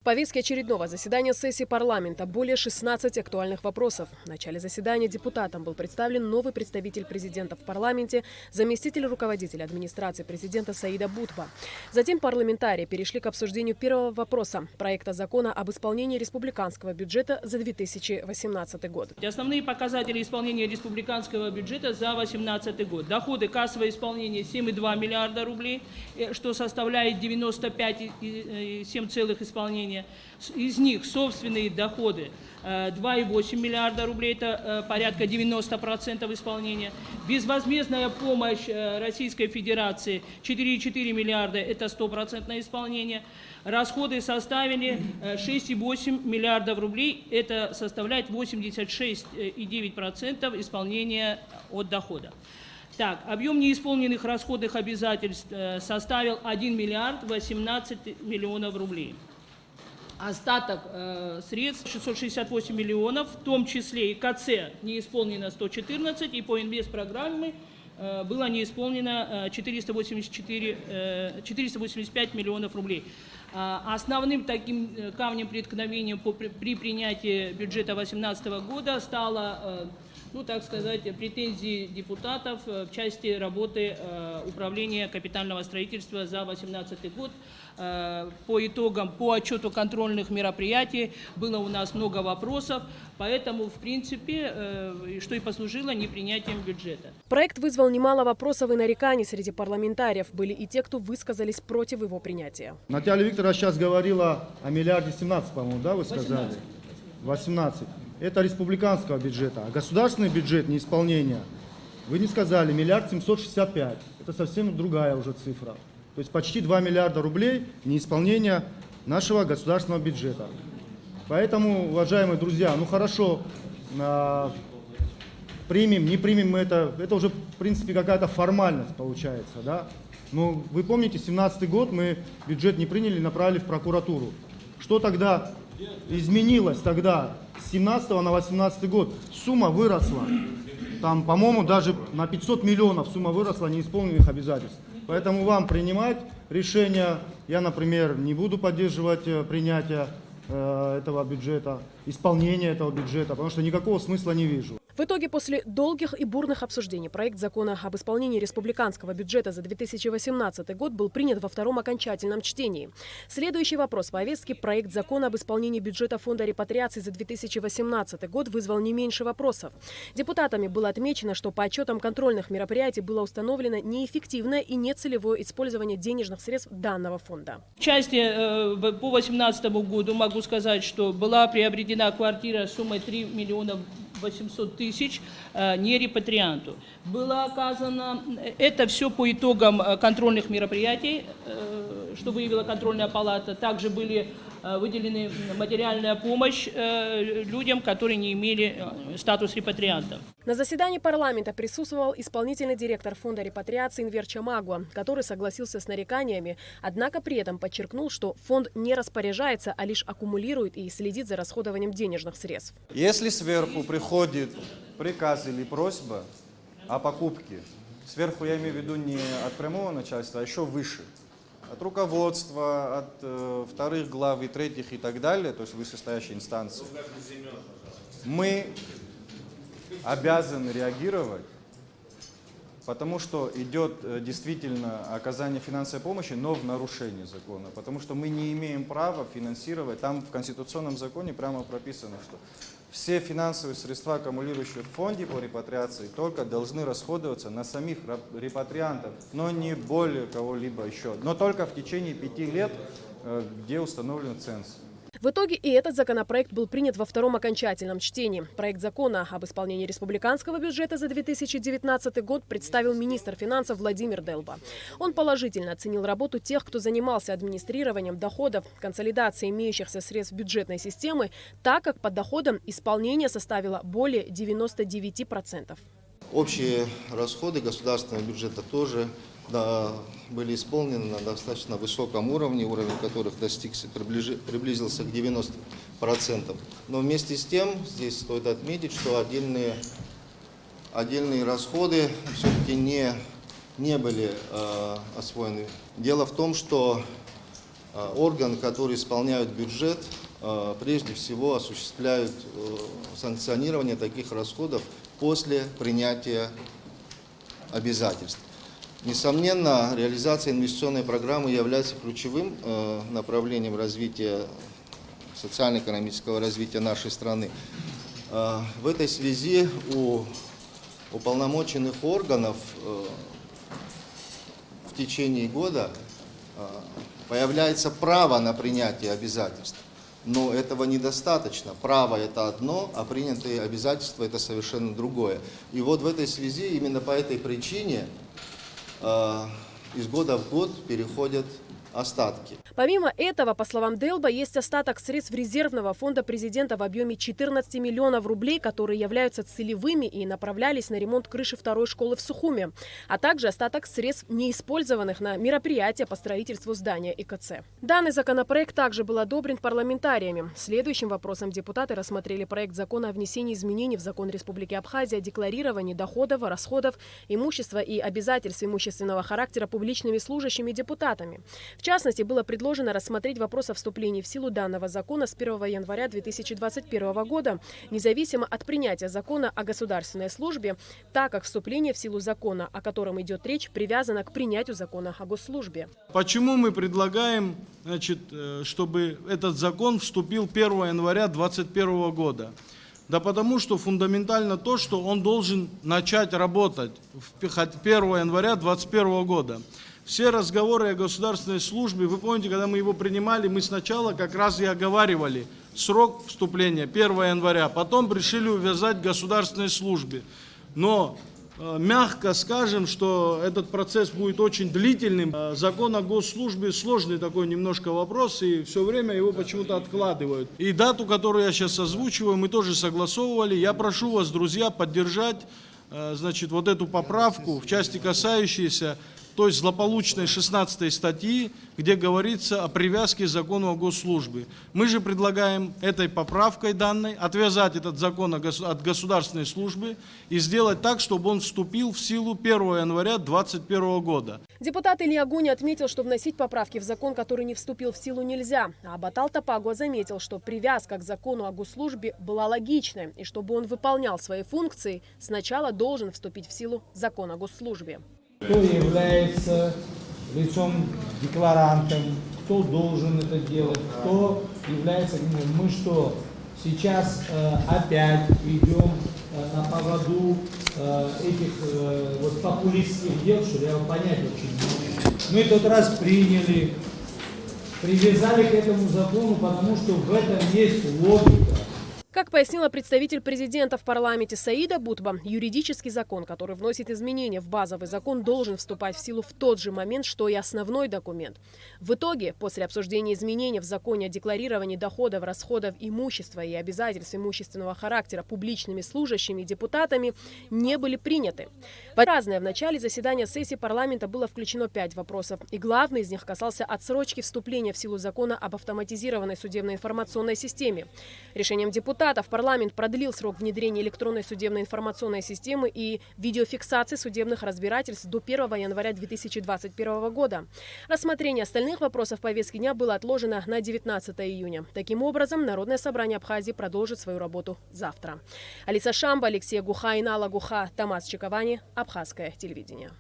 В повестке очередного заседания сессии парламента более 16 актуальных вопросов. В начале заседания депутатам был представлен новый представитель президента в парламенте, заместитель руководителя администрации президента Саида Бутба. Затем парламентарии перешли к обсуждению первого вопроса – проекта закона об исполнении республиканского бюджета за 2018 год. Основные показатели исполнения республиканского бюджета за 2018 год. Доходы кассовое исполнение 7,2 миллиарда рублей, что составляет 95,7 исполнения. Из них собственные доходы 2,8 миллиарда рублей, это порядка 90% исполнения. Безвозмездная помощь Российской Федерации 4,4 миллиарда, это 100% исполнение. Расходы составили 6,8 миллиардов рублей, это составляет 86,9% исполнения от дохода. Так, объем неисполненных расходных обязательств составил 1 миллиард 18 миллионов рублей. Остаток средств 668 миллионов, в том числе и КЦ не исполнено 114, и по инвестпрограмме было не исполнено 485 миллионов рублей. Основным таким камнем преткновения при принятии бюджета 2018 года стало, так сказать, претензии депутатов в части работы управления капитального строительства за 2018 год. По итогам, по отчету контрольных мероприятий было у нас много вопросов, поэтому, в принципе, что и послужило непринятием бюджета. Проект вызвал немало вопросов и нареканий среди парламентариев. Были и те, кто высказались против его принятия. Наталья Викторовна сейчас говорила о миллиарде 17, по-моему, да, вы сказали? 18. Это республиканского бюджета. А государственный бюджет неисполнения, вы не сказали, миллиард 765. Это совсем другая уже цифра. То есть почти 2 миллиарда рублей неисполнения нашего государственного бюджета. Поэтому, уважаемые друзья, хорошо, примем, не примем мы это уже, в принципе, какая-то формальность получается, да? Но вы помните, 2017 год мы бюджет не приняли, направили в прокуратуру. Что тогда изменилось тогда с 2017 на 2018 год? Сумма выросла. Там, по-моему, даже на 500 миллионов сумма выросла неисполненных обязательств. Поэтому вам принимать решение. Я, например, не буду поддерживать принятие этого бюджета, исполнение этого бюджета, потому что никакого смысла не вижу. В итоге, после долгих и бурных обсуждений, проект закона об исполнении республиканского бюджета за 2018 год был принят во втором окончательном чтении. Следующий вопрос повестки – проект закона об исполнении бюджета фонда репатриации за 2018 год вызвал не меньше вопросов. Депутатами было отмечено, что по отчетам контрольных мероприятий было установлено неэффективное и нецелевое использование денежных средств данного фонда. В части по 2018 году могу сказать, что была приобретена квартира суммой 3 миллиона 800 тысяч не репатрианту. Было оказано, это все по итогам контрольных мероприятий, что выявила контрольная палата. Также были выделены материальная помощь людям, которые не имели статус репатрианта. На заседании парламента присутствовал исполнительный директор фонда репатриации Энвер Чамагуа, который согласился с нареканиями, однако при этом подчеркнул, что фонд не распоряжается, а лишь аккумулирует и следит за расходованием денежных средств. Если сверху приходит приказ или просьба о покупке, сверху я имею в виду не от прямого начальства, а еще выше, от руководства, от вторых глав и третьих и так далее, то есть вышестоящей инстанции, мы обязаны реагировать, потому что идет действительно оказание финансовой помощи, но в нарушении закона, потому что мы не имеем права финансировать, там в Конституционном законе прямо прописано, что все финансовые средства, аккумулирующие в фонде по репатриации, только должны расходоваться на самих репатриантов, но не более кого-либо еще, но только в течение 5 лет, где установлен ценз. В итоге и этот законопроект был принят во втором окончательном чтении. Проект закона об исполнении республиканского бюджета за 2019 год представил министр финансов Владимир Делба. Он положительно оценил работу тех, кто занимался администрированием доходов, консолидацией имеющихся средств бюджетной системы, так как по доходам исполнение составило более 99%. Общие расходы государственного бюджета тоже были исполнены на достаточно высоком уровне, уровень которых приблизился к 90%. Но вместе с тем здесь стоит отметить, что отдельные расходы все-таки не были освоены. Дело в том, что органы, которые исполняют бюджет, прежде всего осуществляют санкционирование таких расходов после принятия обязательств. Несомненно, реализация инвестиционной программы является ключевым направлением развития, социально-экономического развития нашей страны. В этой связи у уполномоченных органов в течение года появляется право на принятие обязательств. Но этого недостаточно. Право – это одно, а принятые обязательства – это совершенно другое. И вот в этой связи, именно по этой причине, из года в год переходят остатки. Помимо этого, по словам Делба, есть остаток средств резервного фонда президента в объеме 14 миллионов рублей, которые являются целевыми и направлялись на ремонт крыши второй школы в Сухуме, а также остаток средств, неиспользованных на мероприятия по строительству здания ИКЦ. Данный законопроект также был одобрен парламентариями. Следующим вопросом депутаты рассмотрели проект закона о внесении изменений в закон Республики Абхазия о декларировании доходов, расходов, имущества и обязательств имущественного характера публичными служащими депутатами. В частности, было предложено рассмотреть вопрос о вступлении в силу данного закона с 1 января 2021 года, независимо от принятия закона о государственной службе, так как вступление в силу закона, о котором идет речь, привязано к принятию закона о госслужбе. Почему мы предлагаем, чтобы этот закон вступил 1 января 2021 года? Да потому что фундаментально то, что он должен начать работать 1 января 2021 года. Все разговоры о государственной службе, вы помните, когда мы его принимали, мы сначала как раз и оговаривали срок вступления 1 января, потом решили увязать государственной службе. Но мягко скажем, что этот процесс будет очень длительным. Закон о госслужбе сложный такой немножко вопрос, и все время его почему-то откладывают. И дату, которую я сейчас озвучиваю, мы тоже согласовывали. Я прошу вас, друзья, поддержать вот эту поправку в части, касающейся той злополучной 16 статьи, где говорится о привязке к закону о госслужбе. Мы же предлагаем этой поправкой данной отвязать этот закон от государственной службы и сделать так, чтобы он вступил в силу 1 января 2021 года. Депутат Илья Гуни отметил, что вносить поправки в закон, который не вступил в силу, нельзя. А Батал Топагуа заметил, что привязка к закону о госслужбе была логичной, и чтобы он выполнял свои функции, сначала должен вступить в силу закон о госслужбе. Кто является лицом-декларантом, кто должен это делать, кто является... Мы что, сейчас опять идем на поводу этих популистских дел, что ли, я понять очень не могу. Мы тот раз приняли, привязали к этому закону, потому что в этом есть логика. Как пояснила представитель президента в парламенте Саида Бутба, юридический закон, который вносит изменения в базовый закон, должен вступать в силу в тот же момент, что и основной документ. В итоге, после обсуждения изменений в законе о декларировании доходов, расходов, имущества и обязательств имущественного характера публичными служащими и депутатами не были приняты. В начале заседания сессии парламента было включено 5 вопросов, и главный из них касался отсрочки вступления в силу закона об автоматизированной судебной информационной системе. Решением депутатов парламент продлил срок внедрения электронной судебной информационной системы и видеофиксации судебных разбирательств до 1 января 2021 года. Рассмотрение остальных вопросов повестки дня было отложено на 19 июня. Таким образом, Народное собрание Абхазии продолжит свою работу завтра. Алиса Шамба, Алексей Гуха, Инала Гуха, Томас Чиковани, Абхазское телевидение.